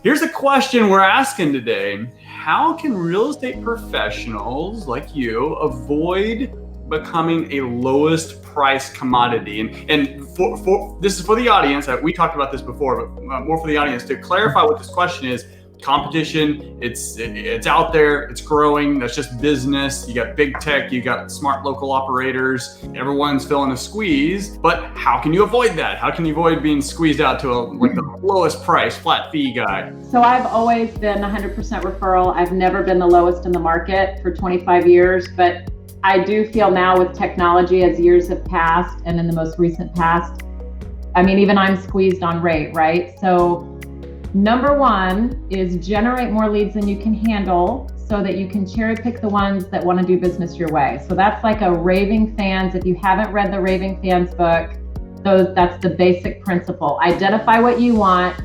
Here's a question we're asking today. How can real estate professionals like you avoid becoming a lowest price commodity? And for this is for the audience. We talked about this before, but more for the audience to clarify what this question is. Competition, it's out there, it's growing. That's just business. You got big tech, you got smart local operators. Everyone's feeling a squeeze, but how can you avoid that? How can you avoid being squeezed out to the lowest price, flat fee guy? So I've always been 100% referral. I've never been the lowest in the market for 25 years, but I do feel now with technology as years have passed and in the most recent past, I mean, even I'm squeezed on rate, right? So number one is generate more leads than you can handle so that you can cherry pick the ones that want to do business your way. So that's like a Raving Fans. If you haven't read the Raving Fans book, that's the basic principle. Identify what you want,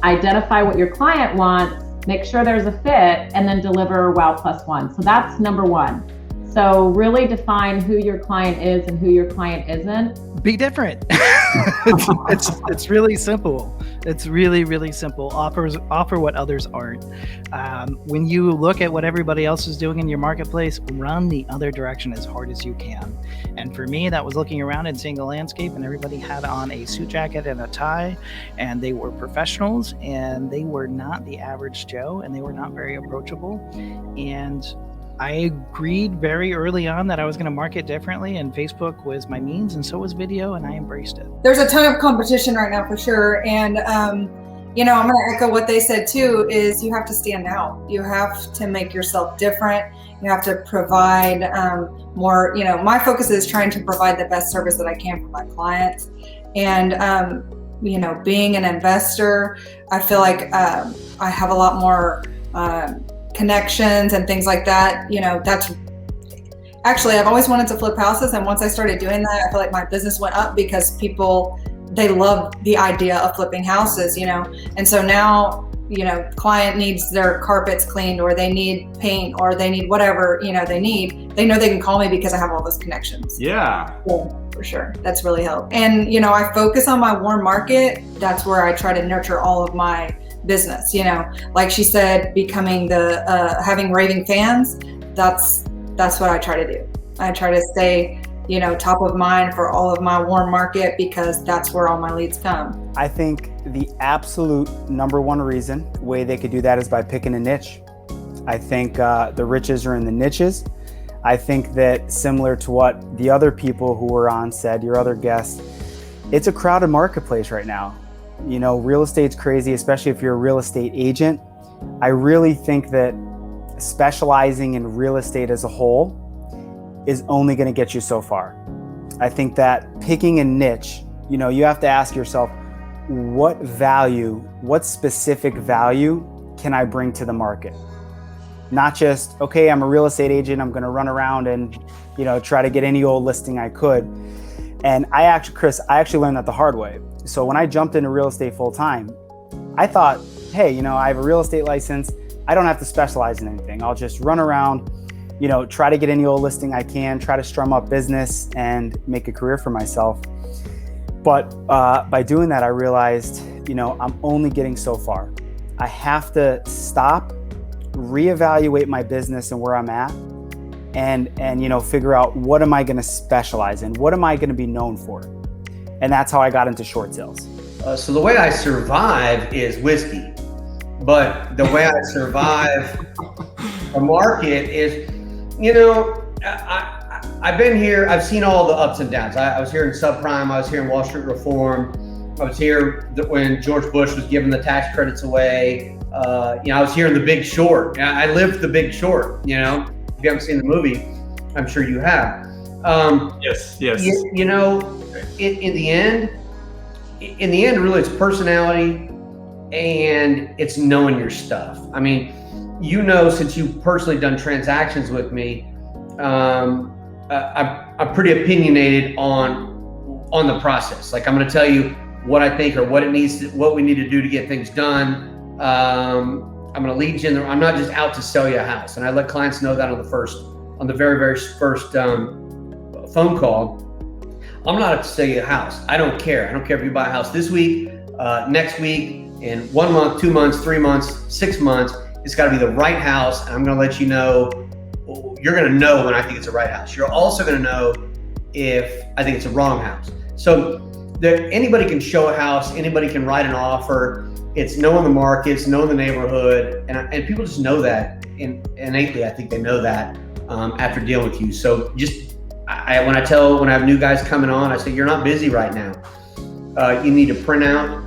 identify what your client wants, make sure there's a fit, and then deliver wow plus one. So that's number one. So really define who your client is and who your client isn't. Be different. It's really simple. It's really, really simple. Offer what others aren't. When you look at what everybody else is doing in your marketplace, run the other direction as hard as you can. And for me, that was looking around and seeing a landscape, and everybody had on a suit jacket and a tie, and they were professionals, and they were not the average Joe, and they were not very approachable. And I agreed very early on that I was going to market differently, and Facebook was my means, and so was video, and I embraced it. There's a ton of competition right now for sure. And, I'm going to echo what they said too, is you have to stand out. You have to make yourself different. You have to provide more, my focus is trying to provide the best service that I can for my clients. And, being an investor, I feel like I have a lot more connections and things like that. That's actually, I've always wanted to flip houses, and once I started doing that, I feel like my business went up because they love the idea of flipping houses, and so now, client needs their carpets cleaned, or they need paint, or they need whatever, they need, they know they can call me because I have all those connections. Yeah. For sure. That's really helped. And, I focus on my warm market. That's where I try to nurture all of my business, like she said, becoming having Raving Fans. That's what I try to do. I try to stay, top of mind for all of my warm market, because that's where all my leads come. I think the absolute number one way they could do that is by picking a niche. I think the riches are in the niches. I think that, similar to what the other people who were on said, your other guests, it's a crowded marketplace right now. Real estate's crazy, especially if you're a real estate agent. I really think that specializing in real estate as a whole is only going to get you so far. I think that picking a niche, you have to ask yourself, what specific value can I bring to the market? Not just, okay, I'm a real estate agent, I'm going to run around and, try to get any old listing I could. And Chris, I actually learned that the hard way. So when I jumped into real estate full time, I thought, hey, I have a real estate license. I don't have to specialize in anything. I'll just run around, try to get any old listing I can, try to strum up business and make a career for myself. But by doing that, I realized, I'm only getting so far. I have to stop, reevaluate my business and where I'm at, and figure out, what am I going to specialize in? What am I going to be known for? And that's how I got into short sales. So the way I survive is whiskey, but the way I survive the market is, I've been here, I've seen all the ups and downs. I was here in subprime, I was here in Wall Street reform, I was here when George Bush was giving the tax credits away. I was here in The Big Short. I lived The Big Short. If you haven't seen the movie, I'm sure you have. Yes. In the end, really, it's personality and it's knowing your stuff. I mean, since you've personally done transactions with me, I'm pretty opinionated on the process. Like, I'm going to tell you what I think or what we need to do to get things done. I'm going to lead you in I'm not just out to sell you a house. And I let clients know that on the very, very first phone call. I'm not out to sell you a house. I don't care. I don't care if you buy a house this week, next week, in 1 month, 2 months, 3 months, 6 months, it's got to be the right house. And I'm going to let you know, you're going to know when I think it's the right house. You're also going to know if I think it's a wrong house. So anybody can show a house, anybody can write an offer. It's knowing the markets, knowing the neighborhood, and people just know that innately. I think they know that after dealing with you. So just when I have new guys coming on, I say, you're not busy right now. You need to print out,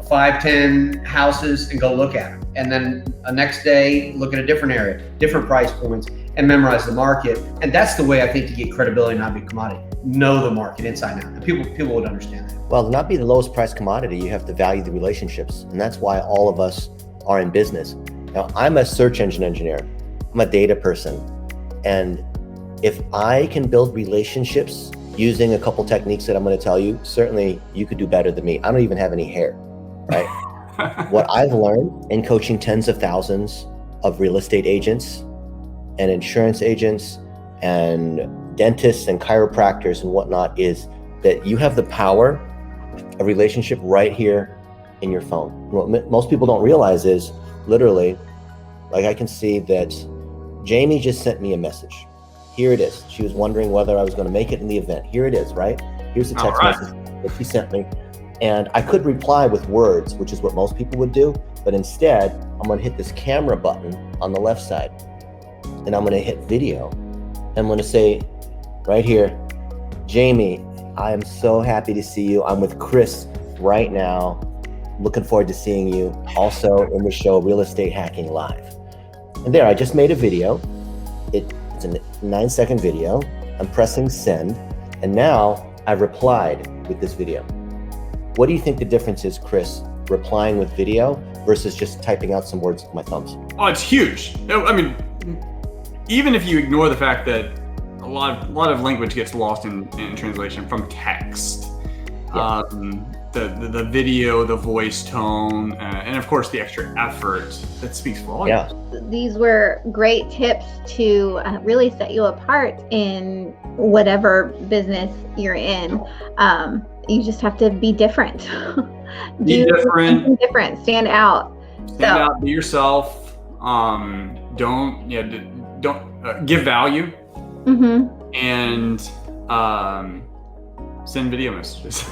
5, 10 houses and go look at them. And then the next day, look at a different area, different price points, and memorize the market. And that's the way I think to get credibility, not be a commodity. Know the market inside and out. And people would understand that. Well, to not be the lowest price commodity, you have to value the relationships. And that's why all of us are in business. Now, I'm a search engine engineer. I'm a data person. And if I can build relationships using a couple techniques that I'm going to tell you, certainly you could do better than me. I don't even have any hair, right? What I've learned in coaching tens of thousands of real estate agents and insurance agents and dentists and chiropractors and whatnot is that you have the power of relationship right here in your phone. What most people don't realize is literally, like I can see that Jamie just sent me a message. Here it is. She was wondering whether I was going to make it in the event. Here it is, right? Here's the text message that she sent me. And I could reply with words, which is what most people would do. But instead, I'm going to hit this camera button on the left side. And I'm going to hit video. I'm going to say right here, Jamie, I am so happy to see you. I'm with Chris right now. Looking forward to seeing you also in the show Real Estate Hacking Live. And there, I just made a video. It's a 9-second video. I'm pressing send. And now I've replied with this video. What do you think the difference is, Chris, replying with video versus just typing out some words with my thumbs? Oh, it's huge. I mean, even if you ignore the fact that a lot of language gets lost in translation from text, Yeah. The video, the voice tone, and of course the extra effort that speaks volumes. Yeah. These were great tips to really set you apart in whatever business you're in. You just have to be different. Be different. Something different. Stand out. Stand out. Be yourself. Don't give value. Mm-hmm. And send video messages.